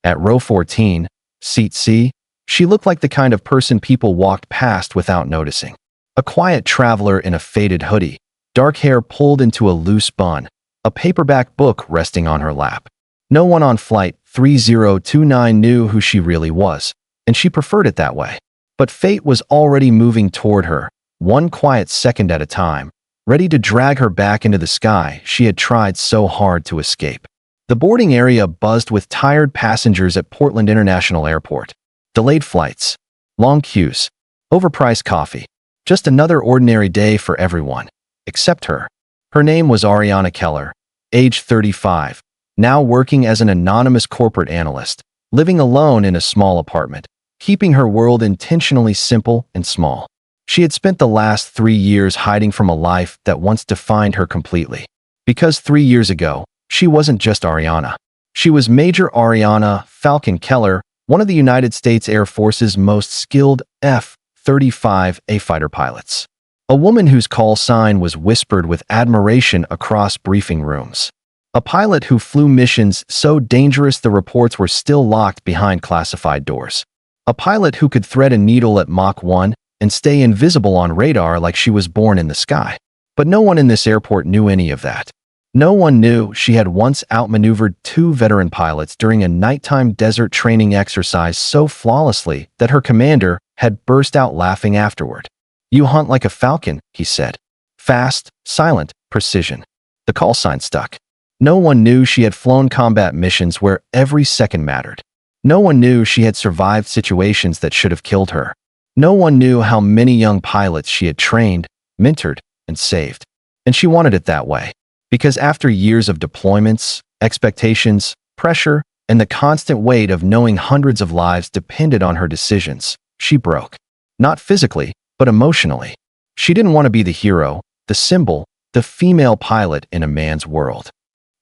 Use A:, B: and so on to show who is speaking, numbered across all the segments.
A: At row 14, seat C, she looked like the kind of person people walked past without noticing. A quiet traveler in a faded hoodie, dark hair pulled into a loose bun, a paperback book resting on her lap. No one on flight 3029 knew who she really was, and she preferred it that way. But fate was already moving toward her, one quiet second at a time, ready to drag her back into the sky she had tried so hard to escape. The boarding area buzzed with tired passengers at Portland International Airport. Delayed flights, long queues, overpriced coffee. Just another ordinary day for everyone, except her. Her name was Ariana Keller, age 35, now working as an anonymous corporate analyst, living alone in a small apartment, keeping her world intentionally simple and small. She had spent the last 3 years hiding from a life that once defined her completely. Because 3 years ago, she wasn't just Ariana. She was Major Ariana Falcon Keller, one of the United States Air Force's most skilled F-35A fighter pilots. A woman whose call sign was whispered with admiration across briefing rooms. A pilot who flew missions so dangerous the reports were still locked behind classified doors. A pilot who could thread a needle at Mach 1 and stay invisible on radar like she was born in the sky. But no one in this airport knew any of that. No one knew she had once outmaneuvered 2 veteran pilots during a nighttime desert training exercise so flawlessly that her commander had burst out laughing afterward. "You hunt like a falcon," he said. Fast, silent, precision. The call sign stuck. No one knew she had flown combat missions where every second mattered. No one knew she had survived situations that should have killed her. No one knew how many young pilots she had trained, mentored, and saved. And she wanted it that way. Because after years of deployments, expectations, pressure, and the constant weight of knowing hundreds of lives depended on her decisions, she broke. Not physically, but emotionally. She didn't want to be the hero, the symbol, the female pilot in a man's world.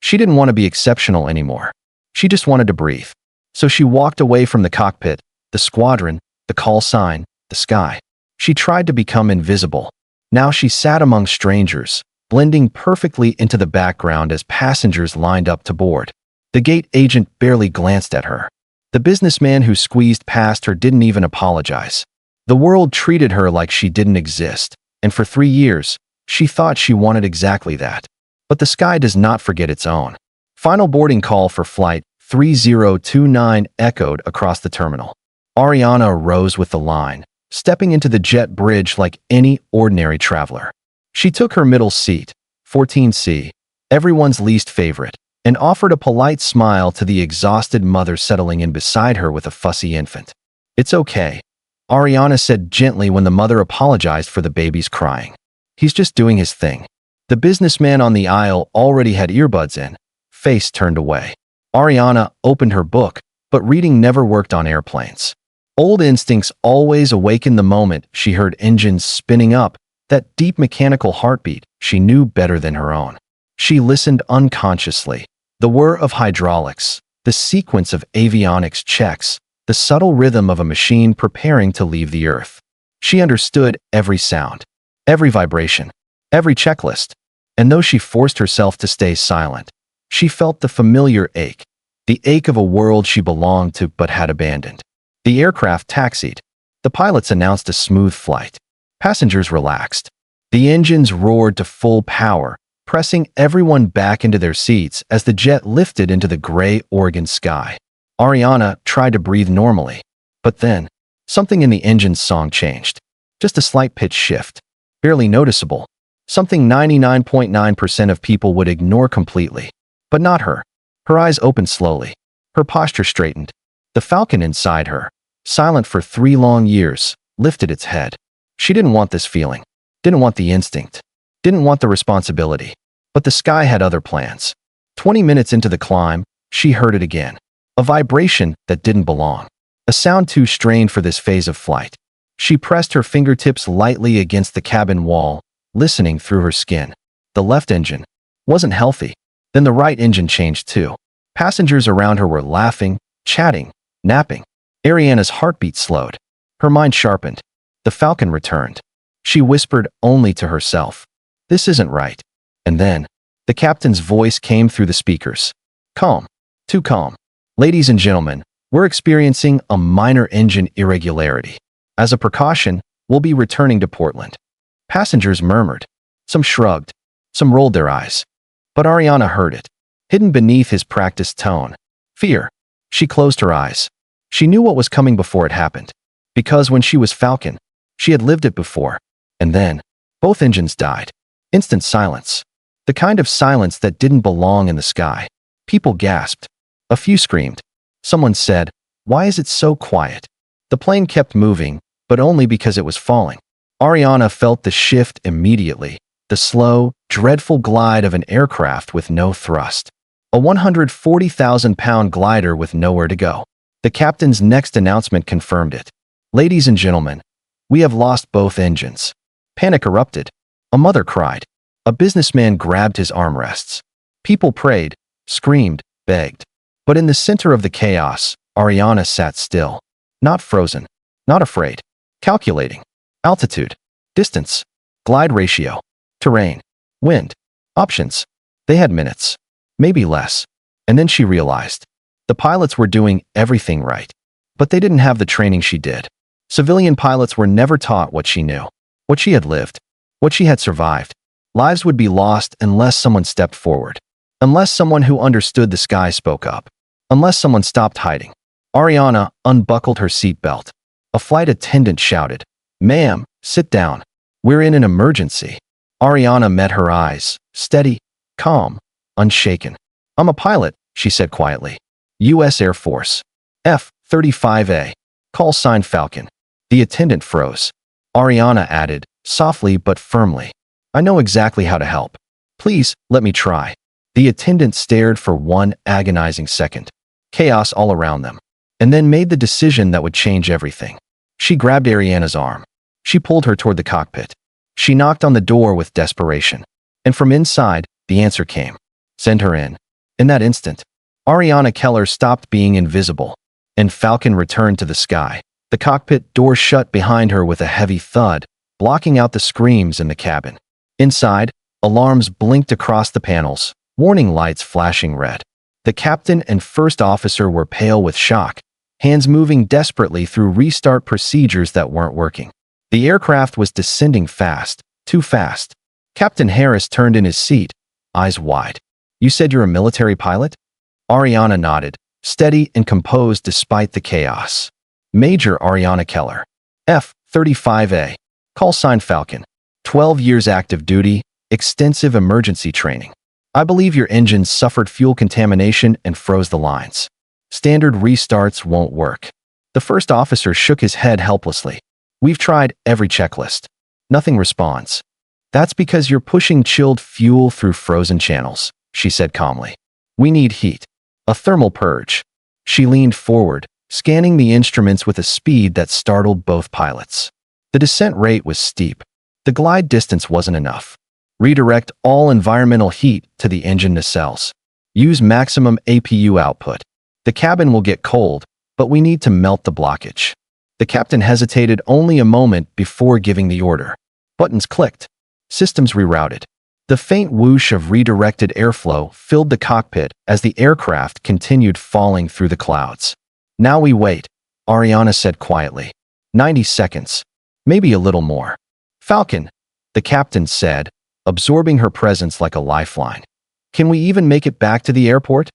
A: She didn't want to be exceptional anymore. She just wanted to breathe. So she walked away from the cockpit, the squadron, the call sign, the sky. She tried to become invisible. Now she sat among strangers, blending perfectly into the background as passengers lined up to board. The gate agent barely glanced at her. The businessman who squeezed past her didn't even apologize. The world treated her like she didn't exist, and for 3 years, she thought she wanted exactly that. But the sky does not forget its own. Final boarding call for flight 3029 echoed across the terminal. Ariana rose with the line, stepping into the jet bridge like any ordinary traveler. She took her middle seat, 14C, everyone's least favorite, and offered a polite smile to the exhausted mother settling in beside her with a fussy infant. "It's okay," Ariana said gently when the mother apologized for the baby's crying. "He's just doing his thing." The businessman on the aisle already had earbuds in, face turned away. Ariana opened her book, but reading never worked on airplanes. Old instincts always awakened the moment she heard engines spinning up, that deep mechanical heartbeat she knew better than her own. She listened unconsciously. The whir of hydraulics, the sequence of avionics checks, the subtle rhythm of a machine preparing to leave the earth. She understood every sound, every vibration, every checklist. And though she forced herself to stay silent, she felt the familiar ache, the ache of a world she belonged to but had abandoned. The aircraft taxied. The pilots announced a smooth flight. Passengers relaxed. The engines roared to full power, pressing everyone back into their seats as the jet lifted into the gray Oregon sky. Ariana tried to breathe normally, but then, something in the engine's song changed. Just a slight pitch shift. Barely noticeable. Something 99.9% of people would ignore completely. But not her. Her eyes opened slowly. Her posture straightened. The falcon inside her, silent for 3 long years, lifted its head. She didn't want this feeling. Didn't want the instinct. Didn't want the responsibility. But the sky had other plans. 20 minutes into the climb, she heard it again. A vibration that didn't belong. A sound too strained for this phase of flight. She pressed her fingertips lightly against the cabin wall, listening through her skin. The left engine wasn't healthy. Then the right engine changed too. Passengers around her were laughing, chatting, napping. Ariana's heartbeat slowed. Her mind sharpened. The falcon returned. She whispered only to herself, "This isn't right." And then, the captain's voice came through the speakers. "Calm. Too calm. Ladies and gentlemen, We're experiencing a minor engine irregularity. As a precaution, we'll be returning to Portland." Passengers murmured. Some shrugged. Some rolled their eyes. But Ariana heard it, hidden beneath his practiced tone. Fear. She closed her eyes. She knew what was coming before it happened. Because when she was Falcon, she had lived it before. And then, both engines died. Instant silence. The kind of silence that didn't belong in the sky. People gasped. A few screamed. Someone said, "Why is it so quiet?" The plane kept moving, but only because it was falling. Ariana felt the shift immediately, the slow, dreadful glide of an aircraft with no thrust. A 140,000-pound glider with nowhere to go. The captain's next announcement confirmed it. "Ladies and gentlemen, we have lost both engines." Panic erupted. A mother cried. A businessman grabbed his armrests. People prayed, screamed, begged. But in the center of the chaos, Ariana sat still. Not frozen. Not afraid. Calculating. Altitude. Distance. Glide ratio. Terrain. Wind. Options. They had minutes. Maybe less. And then she realized. The pilots were doing everything right. But they didn't have the training she did. Civilian pilots were never taught what she knew. What she had lived. What she had survived. Lives would be lost unless someone stepped forward. Unless someone who understood the sky spoke up. Unless someone stopped hiding. Ariana unbuckled her seatbelt. A flight attendant shouted, "Ma'am, sit down. We're in an emergency." Ariana met her eyes, steady, calm, unshaken. "I'm a pilot," she said quietly. "U.S. Air Force. F-35A. Call sign Falcon." The attendant froze. Ariana added, softly but firmly, "I know exactly how to help. Please, let me try." The attendant stared for one agonizing second. Chaos all around them. And then made the decision that would change everything. She grabbed Ariana's arm. She pulled her toward the cockpit. She knocked on the door with desperation. And from inside, the answer came. "Send her in." In that instant, Ariana Keller stopped being invisible, and Falcon returned to the sky. The cockpit door shut behind her with a heavy thud, blocking out the screams in the cabin. Inside, alarms blinked across the panels, warning lights flashing red. The captain and first officer were pale with shock, hands moving desperately through restart procedures that weren't working. The aircraft was descending fast, too fast. Captain Harris turned in his seat, eyes wide. "You said you're a military pilot?" Ariana nodded, steady and composed despite the chaos. "Major Ariana Keller. F-35A. Call sign Falcon. 12 years active duty, extensive emergency training. I believe your engines suffered fuel contamination and froze the lines. Standard restarts won't work." The first officer shook his head helplessly. "We've tried every checklist. Nothing responds." "That's because you're pushing chilled fuel through frozen channels," she said calmly. "We need heat. A thermal purge." She leaned forward, scanning the instruments with a speed that startled both pilots. The descent rate was steep. The glide distance wasn't enough. "Redirect all environmental heat to the engine nacelles. Use maximum APU output. The cabin will get cold, but we need to melt the blockage." The captain hesitated only a moment before giving the order. Buttons clicked. Systems rerouted. The faint whoosh of redirected airflow filled the cockpit as the aircraft continued falling through the clouds. "Now we wait," Ariana said quietly. 90 seconds. Maybe a little more." "Falcon," the captain said, absorbing her presence like a lifeline. "Can we even make it back to the airport?"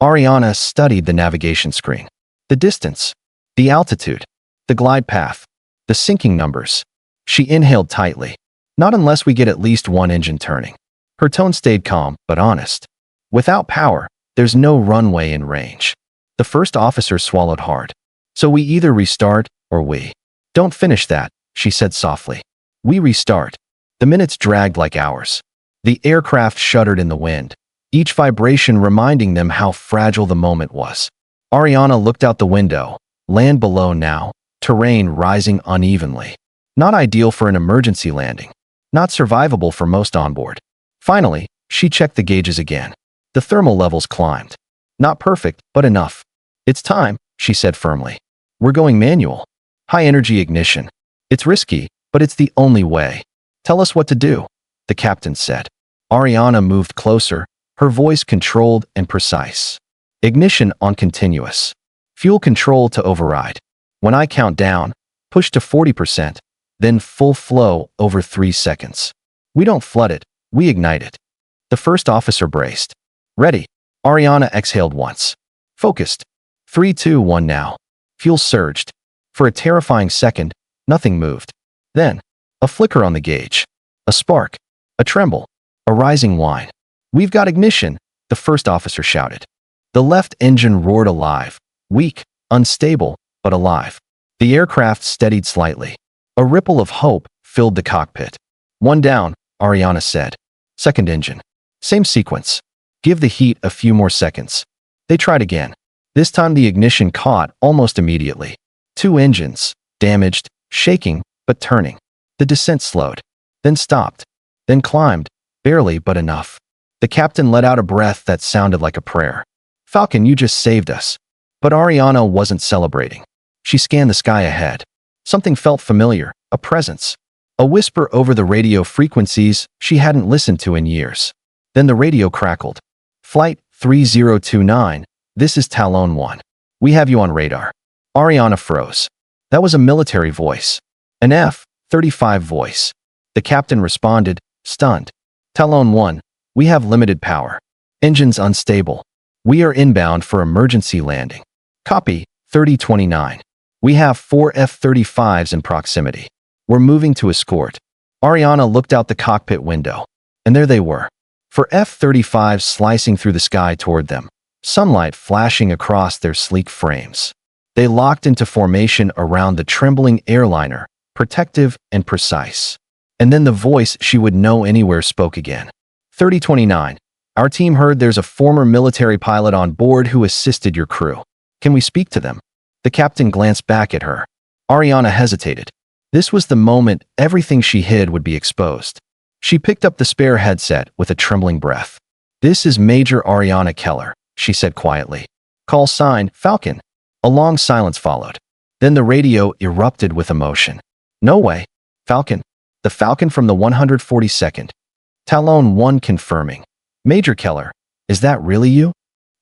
A: Ariana studied the navigation screen. The distance. The altitude. The glide path. The sinking numbers. She inhaled tightly. "Not unless we get at least one engine turning." Her tone stayed calm, but honest. "Without power, there's no runway in range." The first officer swallowed hard. "So we either restart, or we." "Don't finish that," she said softly. "We restart." The minutes dragged like hours. The aircraft shuddered in the wind, each vibration reminding them how fragile the moment was. Ariana looked out the window. Land below now, terrain rising unevenly. Not ideal for an emergency landing. Not survivable for most on board. Finally, she checked the gauges again. The thermal levels climbed. Not perfect, but enough. "It's time," she said firmly. "We're going manual. High-energy ignition. It's risky, but it's the only way." "Tell us what to do," the captain said. Ariana moved closer, her voice controlled and precise. "Ignition on continuous. Fuel control to override. When I count down, push to 40%, then full flow over 3 seconds. We don't flood it, we ignite it. The first officer braced. Ready. Ariana exhaled once. Focused. 3, 2, 1 now. Fuel surged. For a terrifying second, nothing moved. Then, a flicker on the gauge. A spark. A tremble. A rising whine. We've got ignition, the first officer shouted. The left engine roared alive. Weak, unstable, but alive. The aircraft steadied slightly. A ripple of hope filled the cockpit. One down, Ariana said. Second engine. Same sequence. Give the heat a few more seconds. They tried again. This time the ignition caught almost immediately. 2 engines, damaged, shaking, but turning. The descent slowed. Then stopped. Then climbed, barely but enough. The captain let out a breath that sounded like a prayer. Falcon, you just saved us. But Ariana wasn't celebrating. She scanned the sky ahead. Something felt familiar, a presence. A whisper over the radio frequencies she hadn't listened to in years. Then the radio crackled. Flight 3029, this is Talon 1. We have you on radar. Ariana froze. That was a military voice. An F-35 voice. The captain responded, stunned. Talon 1, we have limited power. Engines unstable. We are inbound for emergency landing. Copy, 3029. We have 4 F-35s in proximity. We're moving to escort. Ariana looked out the cockpit window. And there they were. 4 F-35s slicing through the sky toward them, sunlight flashing across their sleek frames. They locked into formation around the trembling airliner, protective and precise. And then the voice she would know anywhere spoke again. 3029. Our team heard there's a former military pilot on board who assisted your crew. Can we speak to them? The captain glanced back at her. Ariana hesitated. This was the moment everything she hid would be exposed. She picked up the spare headset with a trembling breath. This is Major Ariana Keller, she said quietly. Call sign, Falcon. A long silence followed. Then the radio erupted with emotion. No way. Falcon. The Falcon from the 142nd. Talon 1 confirming. Major Keller, is that really you?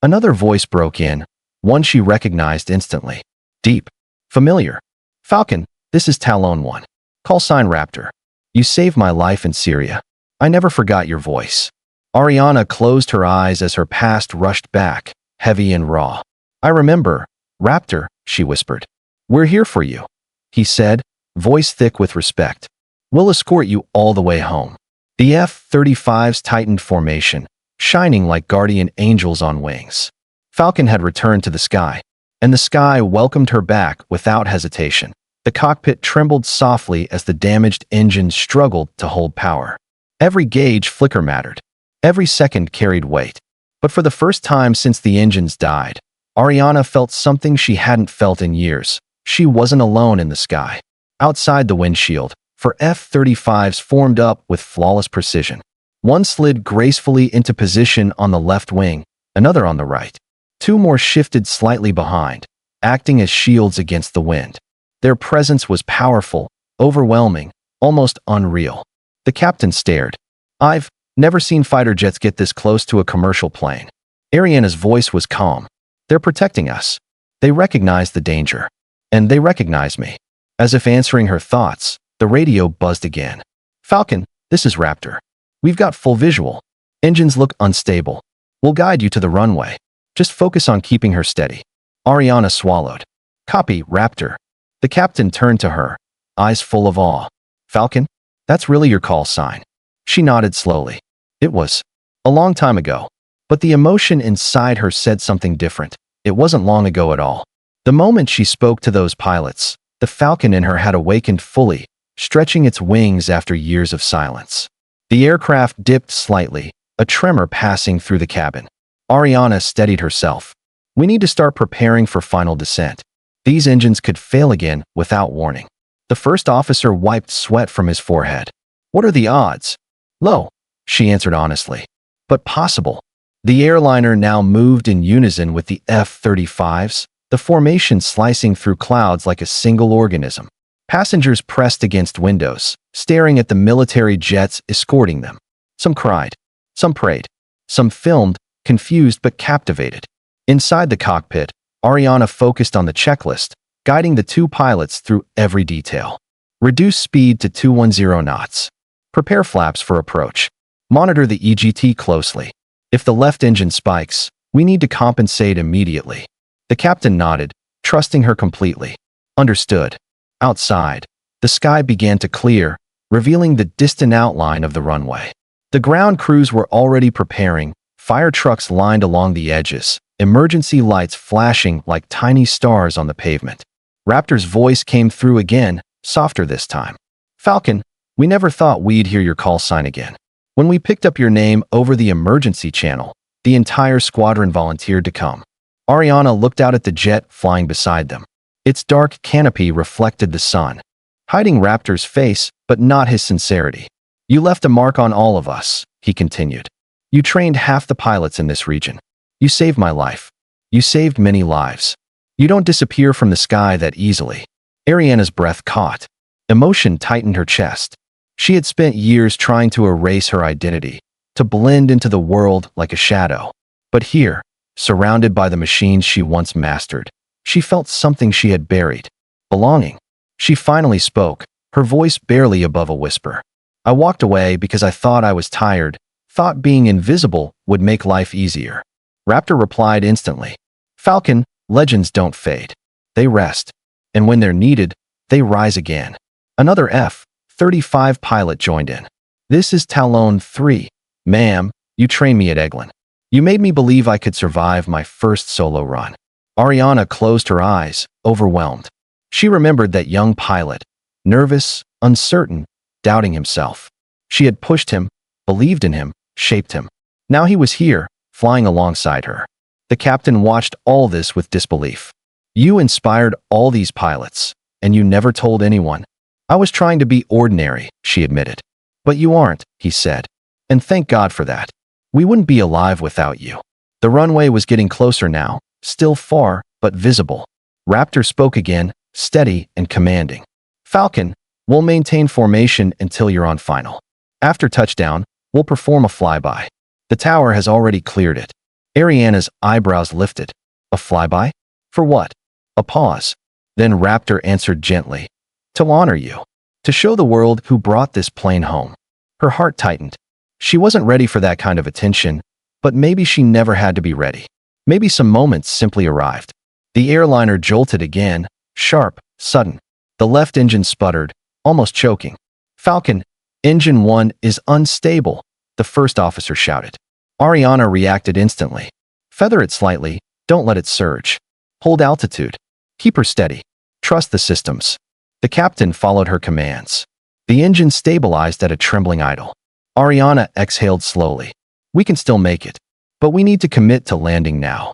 A: Another voice broke in, one she recognized instantly. Deep. Familiar. Falcon, this is Talon 1. Call sign Raptor. You saved my life in Syria. I never forgot your voice. Ariana closed her eyes as her past rushed back, heavy and raw. I remember. Raptor, she whispered. We're here for you, he said, voice thick with respect. We'll escort you all the way home. The F-35s tightened formation, shining like guardian angels on wings. Falcon had returned to the sky, and the sky welcomed her back without hesitation. The cockpit trembled softly as the damaged engine struggled to hold power. Every gauge flicker mattered. Every second carried weight. But for the first time since the engines died, Ariana felt something she hadn't felt in years. She wasn't alone in the sky. Outside the windshield, 4 F-35s formed up with flawless precision. One slid gracefully into position on the left wing, another on the right. 2 more shifted slightly behind, acting as shields against the wind. Their presence was powerful, overwhelming, almost unreal. The captain stared. I've never seen fighter jets get this close to a commercial plane. Ariana's voice was calm. They're protecting us. They recognize the danger. And they recognize me. As if answering her thoughts, the radio buzzed again. Falcon, this is Raptor. We've got full visual. Engines look unstable. We'll guide you to the runway. Just focus on keeping her steady. Ariana swallowed. Copy, Raptor. The captain turned to her, eyes full of awe. Falcon, that's really your call sign. She nodded slowly. It was. A long time ago. But the emotion inside her said something different. It wasn't long ago at all. The moment she spoke to those pilots, the Falcon in her had awakened fully, stretching its wings after years of silence. The aircraft dipped slightly, a tremor passing through the cabin. Ariana steadied herself. We need to start preparing for final descent. These engines could fail again without warning. The first officer wiped sweat from his forehead. What are the odds? Low, she answered honestly. But possible. The airliner now moved in unison with the F-35s, the formation slicing through clouds like a single organism. Passengers pressed against windows, staring at the military jets escorting them. Some cried. Some prayed. Some filmed, confused but captivated. Inside the cockpit, Ariana focused on the checklist, guiding the two pilots through every detail. Reduce speed to 210 knots. Prepare flaps for approach. Monitor the EGT closely. If the left engine spikes, we need to compensate immediately. The captain nodded, trusting her completely. Understood. Outside, the sky began to clear, revealing the distant outline of the runway. The ground crews were already preparing, fire trucks lined along the edges, emergency lights flashing like tiny stars on the pavement. Raptor's voice came through again, softer this time. Falcon, we never thought we'd hear your call sign again. When we picked up your name over the emergency channel, the entire squadron volunteered to come. Ariana looked out at the jet flying beside them. Its dark canopy reflected the sun, hiding Raptor's face, but not his sincerity. You left a mark on all of us, he continued. You trained half the pilots in this region. You saved my life. You saved many lives. You don't disappear from the sky that easily. Ariana's breath caught. Emotion tightened her chest. She had spent years trying to erase her identity, to blend into the world like a shadow. But here, surrounded by the machines she once mastered, she felt something she had buried. Belonging. She finally spoke, her voice barely above a whisper. I walked away because I thought I was tired, thought being invisible would make life easier. Raptor replied instantly. Falcon, legends don't fade. They rest. And when they're needed, they rise again. Another F-35 pilot joined in. This is Talon 3. Ma'am, you trained me at Eglin. You made me believe I could survive my first solo run. Ariana closed her eyes, overwhelmed. She remembered that young pilot, nervous, uncertain, doubting himself. She had pushed him, believed in him, shaped him. Now he was here, flying alongside her. The captain watched all this with disbelief. You inspired all these pilots, and you never told anyone. I was trying to be ordinary, she admitted. But you aren't, he said. And thank God for that. We wouldn't be alive without you. The runway was getting closer now, still far, but visible. Raptor spoke again, steady and commanding. Falcon, we'll maintain formation until you're on final. After touchdown, we'll perform a flyby. The tower has already cleared it. Ariana's eyebrows lifted. A flyby? For what? A pause. Then Raptor answered gently. To honor you. To show the world who brought this plane home. Her heart tightened. She wasn't ready for that kind of attention, but maybe she never had to be ready. Maybe some moments simply arrived. The airliner jolted again, sharp, sudden. The left engine sputtered, almost choking. Falcon, engine 1 is unstable, the first officer shouted. Ariana reacted instantly. Feather it slightly, don't let it surge. Hold altitude. Keep her steady. Trust the systems. The captain followed her commands. The engine stabilized at a trembling idle. Ariana exhaled slowly. We can still make it, but we need to commit to landing now.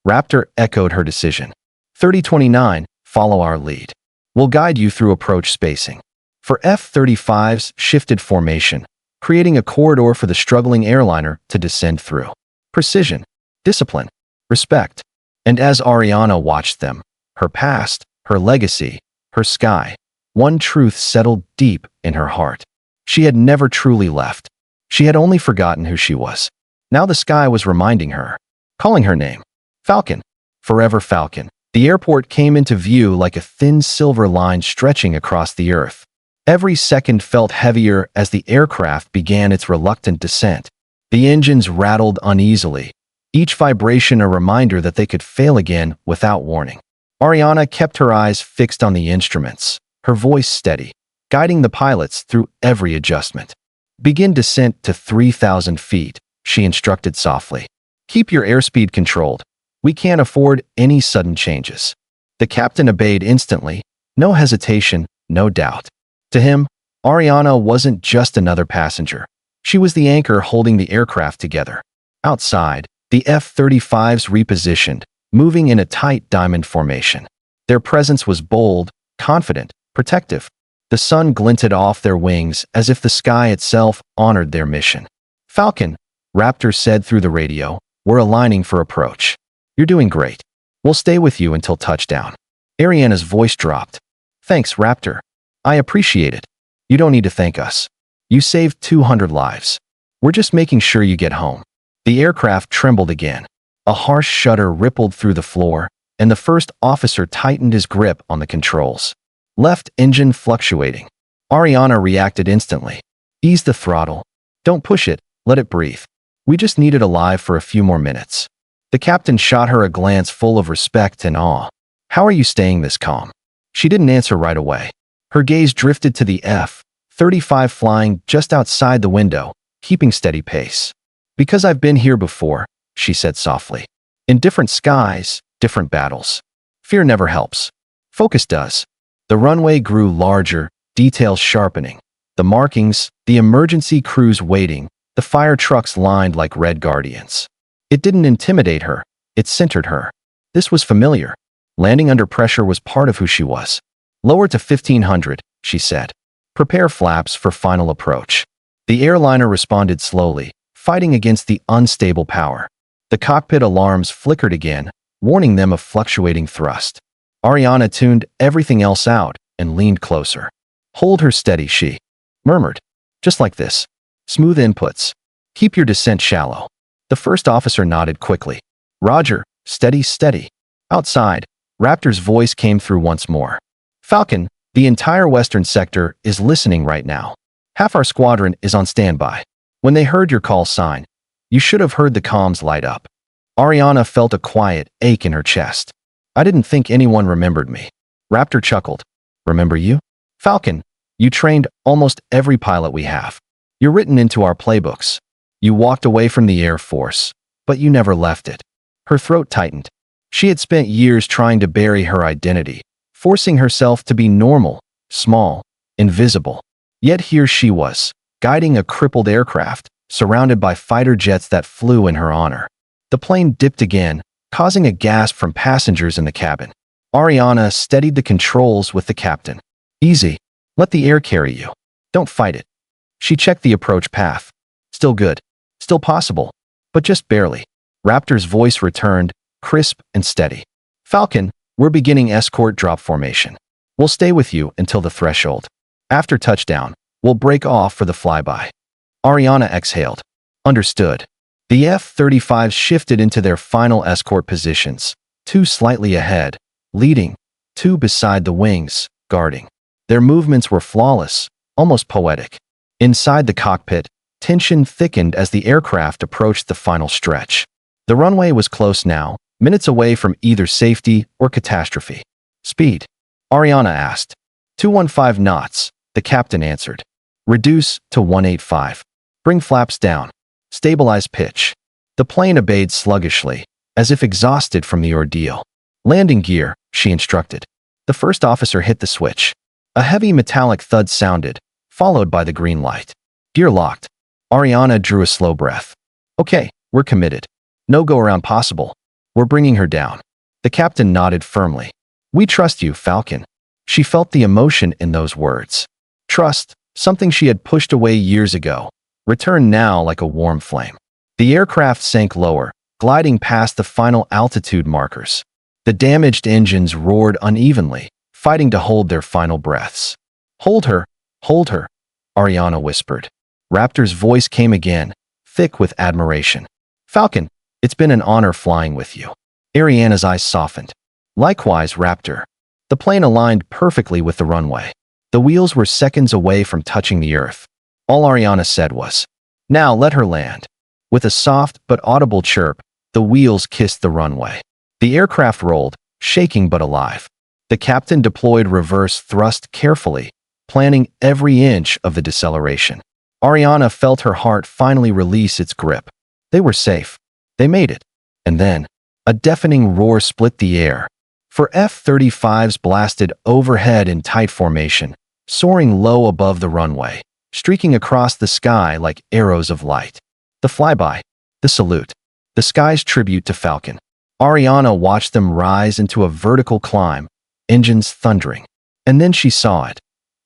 A: Raptor echoed her decision. 3029, follow our lead. We'll guide you through approach spacing. For F-35s, shifted formation, creating a corridor for the struggling airliner to descend through. Precision, discipline, respect. And as Ariana watched them, her past, her legacy, her sky, one truth settled deep in her heart. She had never truly left. She had only forgotten who she was. Now the sky was reminding her, calling her name. Falcon. Forever Falcon. The airport came into view like a thin silver line stretching across the earth. Every second felt heavier as the aircraft began its reluctant descent. The engines rattled uneasily, each vibration a reminder that they could fail again without warning. Ariana kept her eyes fixed on the instruments, her voice steady, guiding the pilots through every adjustment. Begin descent to 3,000 feet, she instructed softly. Keep your airspeed controlled. We can't afford any sudden changes. The captain obeyed instantly, no hesitation, no doubt. To him, Ariana wasn't just another passenger. She was the anchor holding the aircraft together. Outside, the F-35s repositioned, moving in a tight diamond formation. Their presence was bold, confident, protective. The sun glinted off their wings as if the sky itself honored their mission. Falcon, Raptor said through the radio, we're aligning for approach. You're doing great. We'll stay with you until touchdown. Ariana's voice dropped. Thanks, Raptor. I appreciate it. You don't need to thank us. You saved 200 lives. We're just making sure you get home. The aircraft trembled again. A harsh shudder rippled through the floor, and the first officer tightened his grip on the controls. Left engine fluctuating. Ariana reacted instantly. Ease the throttle. Don't push it, let it breathe. We just need it alive for a few more minutes. The captain shot her a glance full of respect and awe. How are you staying this calm? She didn't answer right away. Her gaze drifted to the F-35 flying just outside the window, keeping steady pace. Because I've been here before, she said softly. In different skies, different battles. Fear never helps. Focus does. The runway grew larger, details sharpening. The markings, the emergency crews waiting, the fire trucks lined like red guardians. It didn't intimidate her, it centered her. This was familiar. Landing under pressure was part of who she was. Lower to 1500, she said. Prepare flaps for final approach. The airliner responded slowly, fighting against the unstable power. The cockpit alarms flickered again, warning them of fluctuating thrust. Ariana tuned everything else out and leaned closer. Hold her steady, she murmured. Just like this. Smooth inputs. Keep your descent shallow. The first officer nodded quickly. Roger, steady, steady. Outside, Raptor's voice came through once more. Falcon, the entire western sector is listening right now. Half our squadron is on standby. When they heard your call sign, you should have heard the comms light up. Ariana felt a quiet ache in her chest. I didn't think anyone remembered me. Raptor chuckled. Remember you? Falcon, you trained almost every pilot we have. You're written into our playbooks. You walked away from the Air Force, but you never left it. Her throat tightened. She had spent years trying to bury her identity, forcing herself to be normal, small, invisible. Yet here she was, guiding a crippled aircraft, surrounded by fighter jets that flew in her honor. The plane dipped again, causing a gasp from passengers in the cabin. Ariana steadied the controls with the captain. Easy. Let the air carry you. Don't fight it. She checked the approach path. Still good. Still possible. But just barely. Raptor's voice returned, crisp and steady. Falcon, we're beginning escort drop formation. We'll stay with you until the threshold. After touchdown, we'll break off for the flyby. Ariana exhaled. Understood. The F-35s shifted into their final escort positions, 2 slightly ahead, leading, 2 beside the wings, guarding. Their movements were flawless, almost poetic. Inside the cockpit, tension thickened as the aircraft approached the final stretch. The runway was close now, minutes away from either safety or catastrophe. Speed? Ariana asked. 215 knots, the captain answered. Reduce to 185. Bring flaps down. Stabilize pitch. The plane obeyed sluggishly, as if exhausted from the ordeal. Landing gear, she instructed. The first officer hit the switch. A heavy metallic thud sounded, followed by the green light. Gear locked. Ariana drew a slow breath. Okay, we're committed. No go-around possible. We're bringing her down. The captain nodded firmly. We trust you, Falcon. She felt the emotion in those words. Trust, something she had pushed away years ago, returned now like a warm flame. The aircraft sank lower, gliding past the final altitude markers. The damaged engines roared unevenly, fighting to hold their final breaths. Hold her, Ariana whispered. Raptor's voice came again, thick with admiration. Falcon, it's been an honor flying with you. Ariana's eyes softened. Likewise, Raptor. The plane aligned perfectly with the runway. The wheels were seconds away from touching the earth. All Ariana said was, now let her land. With a soft but audible chirp, the wheels kissed the runway. The aircraft rolled, shaking but alive. The captain deployed reverse thrust carefully, planning every inch of the deceleration. Ariana felt her heart finally release its grip. They were safe. They made it. And then, a deafening roar split the air. For F-35s blasted overhead in tight formation, soaring low above the runway, streaking across the sky like arrows of light. The flyby, the salute, the sky's tribute to Falcon. Ariana watched them rise into a vertical climb, engines thundering. And then she saw it.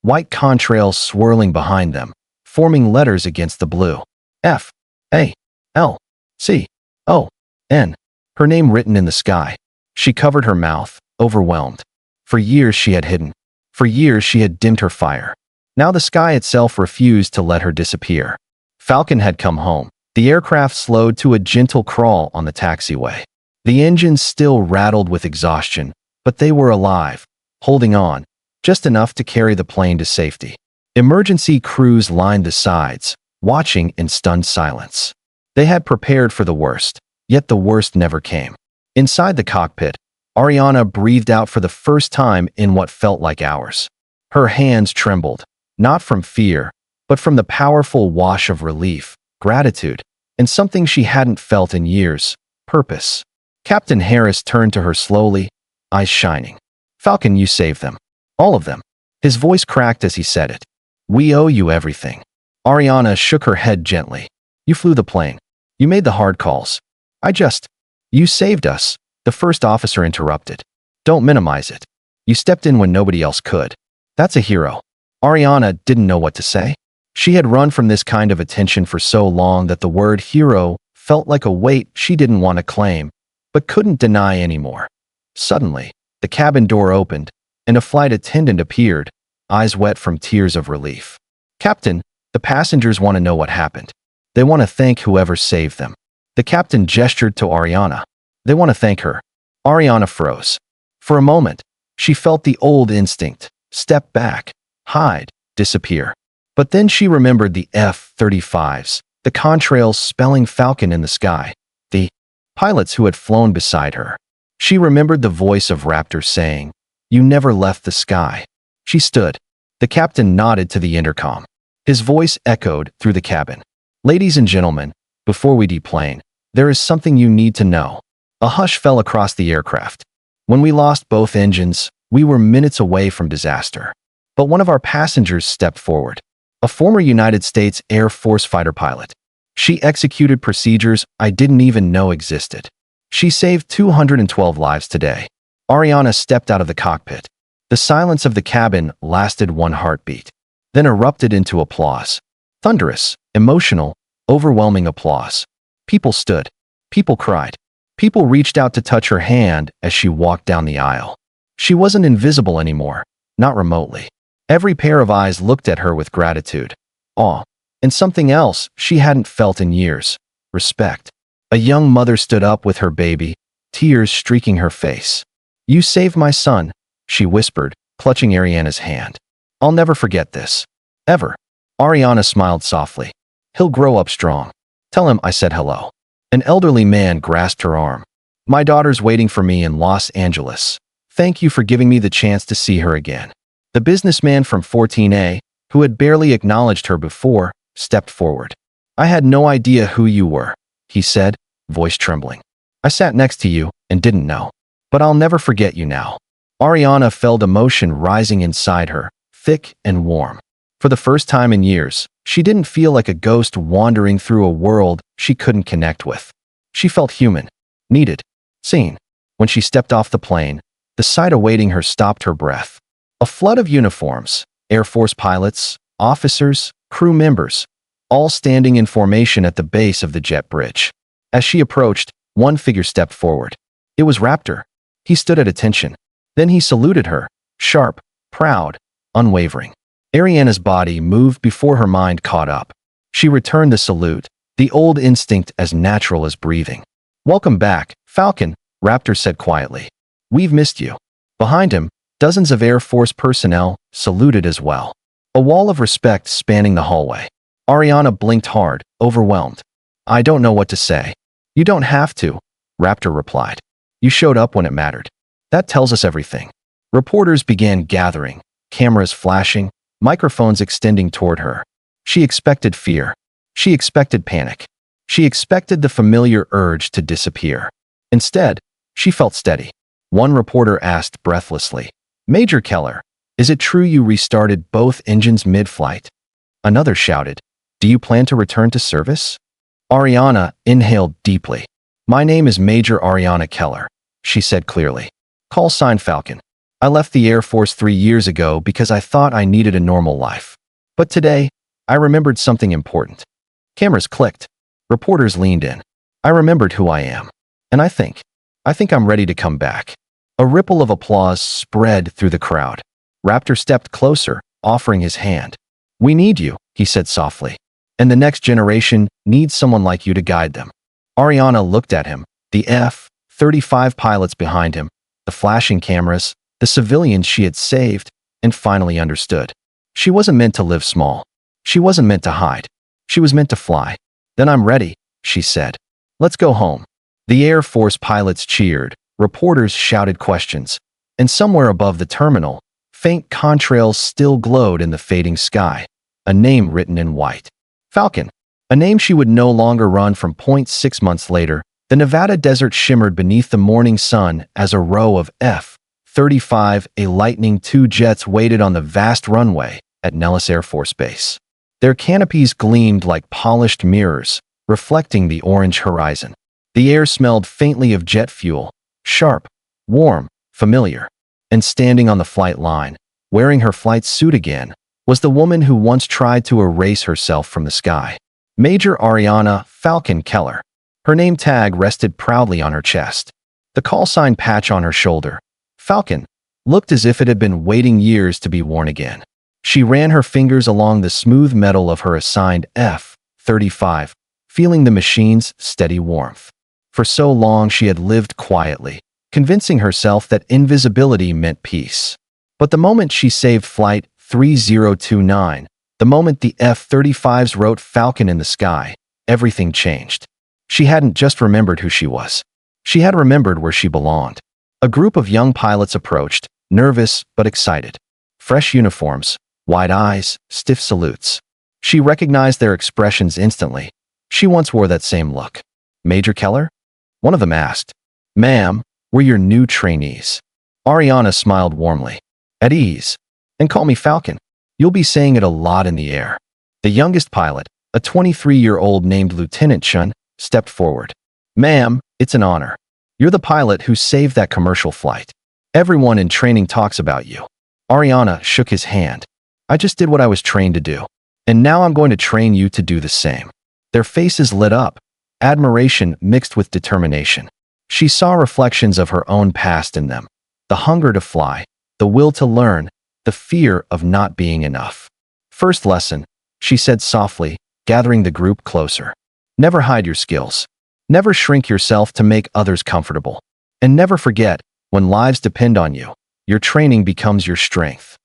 A: White contrails swirling behind them, forming letters against the blue. F, A, L, C, O, N. Her name written in the sky. She covered her mouth, overwhelmed. For years she had hidden. For years she had dimmed her fire. Now the sky itself refused to let her disappear. Falcon had come home. The aircraft slowed to a gentle crawl on the taxiway. The engines still rattled with exhaustion, but they were alive, holding on, just enough to carry the plane to safety. Emergency crews lined the sides, watching in stunned silence. They had prepared for the worst, yet the worst never came. Inside the cockpit, Ariana breathed out for the first time in what felt like hours. Her hands trembled, not from fear, but from the powerful wash of relief, gratitude, and something she hadn't felt in years: purpose. Captain Harris turned to her slowly, eyes shining. "Falcon, you saved them. All of them." His voice cracked as he said it. "We owe you everything." Ariana shook her head gently. "You flew the plane. You made the hard calls. You saved us," the first officer interrupted. "Don't minimize it. You stepped in when nobody else could. That's a hero." Ariana didn't know what to say. She had run from this kind of attention for so long that the word hero felt like a weight she didn't want to claim, but couldn't deny anymore. Suddenly, the cabin door opened, and a flight attendant appeared, eyes wet from tears of relief. "Captain, the passengers want to know what happened. They want to thank whoever saved them." The captain gestured to Ariana. "They want to thank her." Ariana froze. For a moment, she felt the old instinct: step back, hide, disappear. But then she remembered the F-35s, the contrails spelling Falcon in the sky, the pilots who had flown beside her. She remembered the voice of Raptor saying, "You never left the sky." She stood. The captain nodded to the intercom. His voice echoed through the cabin. "Ladies and gentlemen, before we deplane, there is something you need to know." A hush fell across the aircraft. "When we lost both engines, we were minutes away from disaster. But one of our passengers stepped forward. A former United States Air Force fighter pilot. She executed procedures I didn't even know existed. She saved 212 lives today." Ariana stepped out of the cockpit. The silence of the cabin lasted one heartbeat, then erupted into applause. Thunderous, emotional, overwhelming applause. People stood. People cried. People reached out to touch her hand as she walked down the aisle. She wasn't invisible anymore, not remotely. Every pair of eyes looked at her with gratitude, awe, and something else she hadn't felt in years: respect. A young mother stood up with her baby, tears streaking her face. "You saved my son," she whispered, clutching Ariana's hand. "I'll never forget this. Ever." Ariana smiled softly. "He'll grow up strong. Tell him I said hello." An elderly man grasped her arm. "My daughter's waiting for me in Los Angeles. Thank you for giving me the chance to see her again." The businessman from 14A, who had barely acknowledged her before, stepped forward. "I had no idea who you were," he said, voice trembling. "I sat next to you and didn't know. But I'll never forget you now." Ariana felt emotion rising inside her, thick and warm. For the first time in years, she didn't feel like a ghost wandering through a world she couldn't connect with. She felt human, needed, seen. When she stepped off the plane, the sight awaiting her stopped her breath. A flood of uniforms, Air Force pilots, officers, crew members, all standing in formation at the base of the jet bridge. As she approached, one figure stepped forward. It was Raptor. He stood at attention. Then he saluted her, sharp, proud, unwavering. Ariana's body moved before her mind caught up. She returned the salute, the old instinct as natural as breathing. "Welcome back, Falcon," Raptor said quietly. "We've missed you." Behind him, dozens of Air Force personnel saluted as well. A wall of respect spanning the hallway. Ariana blinked hard, overwhelmed. "I don't know what to say." "You don't have to," Raptor replied. "You showed up when it mattered. That tells us everything." Reporters began gathering, cameras flashing, microphones extending toward her. She expected fear. She expected panic. She expected the familiar urge to disappear. Instead, she felt steady. One reporter asked breathlessly, "Major Keller, is it true you restarted both engines mid-flight?" Another shouted, "Do you plan to return to service?" Ariana inhaled deeply. "My name is Major Ariana Keller," she said clearly. "Call sign Falcon. I left the Air Force 3 years ago because I thought I needed a normal life. But today, I remembered something important." Cameras clicked. Reporters leaned in. "I remembered who I am. And I think I'm ready to come back." A ripple of applause spread through the crowd. Raptor stepped closer, offering his hand. "We need you," he said softly. "And the next generation needs someone like you to guide them." Ariana looked at him. The 35 pilots behind him, the flashing cameras, the civilians she had saved, and finally understood. She wasn't meant to live small. She wasn't meant to hide. She was meant to fly. "Then I'm ready," she said. "Let's go home." The Air Force pilots cheered, reporters shouted questions, and somewhere above the terminal, faint contrails still glowed in the fading sky, a name written in white. Falcon. A name she would no longer run from. 6 months later, the Nevada desert shimmered beneath the morning sun as a row of F-35 A Lightning II jets waited on the vast runway at Nellis Air Force Base. Their canopies gleamed like polished mirrors, reflecting the orange horizon. The air smelled faintly of jet fuel, sharp, warm, familiar. And standing on the flight line, wearing her flight suit again, was the woman who once tried to erase herself from the sky. Major Ariana Falcon Keller. Her name tag rested proudly on her chest. The call sign patch on her shoulder, Falcon, looked as if it had been waiting years to be worn again. She ran her fingers along the smooth metal of her assigned F-35, feeling the machine's steady warmth. For so long she had lived quietly, convincing herself that invisibility meant peace. But the moment she saved Flight 3029, the moment the F-35s wrote Falcon in the sky, everything changed. She hadn't just remembered who she was. She had remembered where she belonged. A group of young pilots approached, nervous but excited. Fresh uniforms, wide eyes, stiff salutes. She recognized their expressions instantly. She once wore that same look. "Major Keller?" One of them asked. "Ma'am, we're your new trainees." Ariana smiled warmly. "At ease. And call me Falcon. You'll be saying it a lot in the air." The youngest pilot, a 23-year-old named Lieutenant Chun, stepped forward. "Ma'am, it's an honor. You're the pilot who saved that commercial flight. Everyone in training talks about you." Ariana shook his hand. "I just did what I was trained to do. And now I'm going to train you to do the same." Their faces lit up, admiration mixed with determination. She saw reflections of her own past in them. The hunger to fly, the will to learn, the fear of not being enough. "First lesson," she said softly, gathering the group closer. "Never hide your skills. Never shrink yourself to make others comfortable. And never forget, when lives depend on you, your training becomes your strength."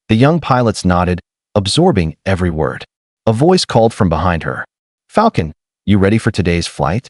A: The young pilots nodded, absorbing every word. A voice called from behind her. "Falcon, you ready for today's flight?"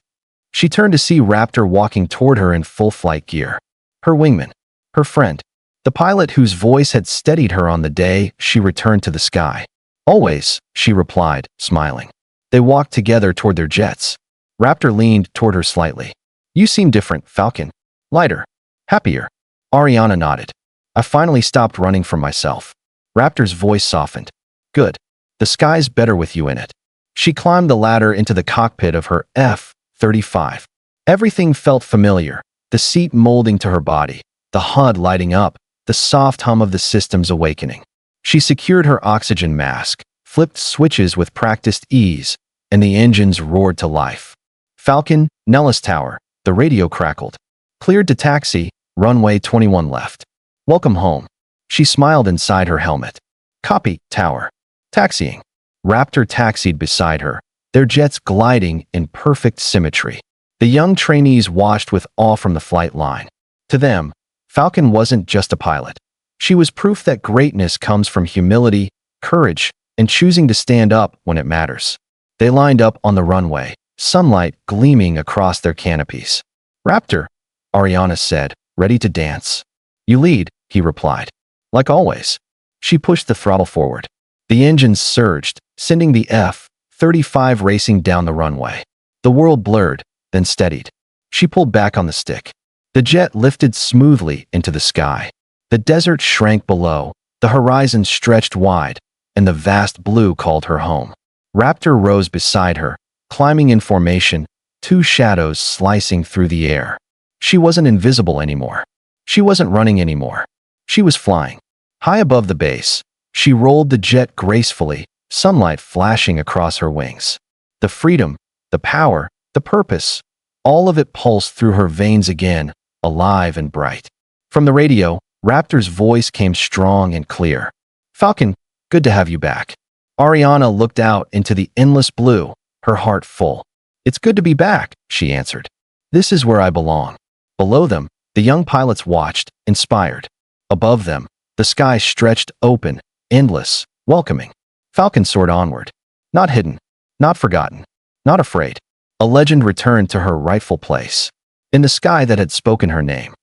A: She turned to see Raptor walking toward her in full flight gear. Her wingman. Her friend. The pilot whose voice had steadied her on the day she returned to the sky. "Always," she replied, smiling. They walked together toward their jets. Raptor leaned toward her slightly. "You seem different, Falcon. Lighter. Happier." Ariana nodded. "I finally stopped running from myself." Raptor's voice softened. "Good. The sky's better with you in it." She climbed the ladder into the cockpit of her F-35. Everything felt familiar, the seat molding to her body, the HUD lighting up, the soft hum of the systems awakening. She secured her oxygen mask, flipped switches with practiced ease, and the engines roared to life. "Falcon, Nellis Tower," the radio crackled. "Cleared to taxi, runway 21 left. Welcome home." She smiled inside her helmet. "Copy, Tower. Taxiing." Raptor taxied beside her, their jets gliding in perfect symmetry. The young trainees watched with awe from the flight line. To them, Falcon wasn't just a pilot. She was proof that greatness comes from humility, courage, and choosing to stand up when it matters. They lined up on the runway, sunlight gleaming across their canopies. "Raptor," Ariana said, ready to dance. "You lead," he replied. "Like always." She pushed the throttle forward. The engines surged, sending the F-35 racing down the runway. The world blurred, then steadied. She pulled back on the stick. The jet lifted smoothly into the sky. The desert shrank below, the horizon stretched wide, and the vast blue called her home. Raptor rose beside her, climbing in formation, two shadows slicing through the air. She wasn't invisible anymore. She wasn't running anymore. She was flying. High above the base, she rolled the jet gracefully, sunlight flashing across her wings. The freedom, the power, the purpose, all of it pulsed through her veins again, alive and bright. From the radio, Raptor's voice came strong and clear. "Falcon, good to have you back." Ariana looked out into the endless blue, her heart full. "It's good to be back," she answered. "This is where I belong." Below them, the young pilots watched, inspired. Above them, the sky stretched open, endless, welcoming. Falcon soared onward. Not hidden, not forgotten, not afraid. A legend returned to her rightful place. In the sky that had spoken her name.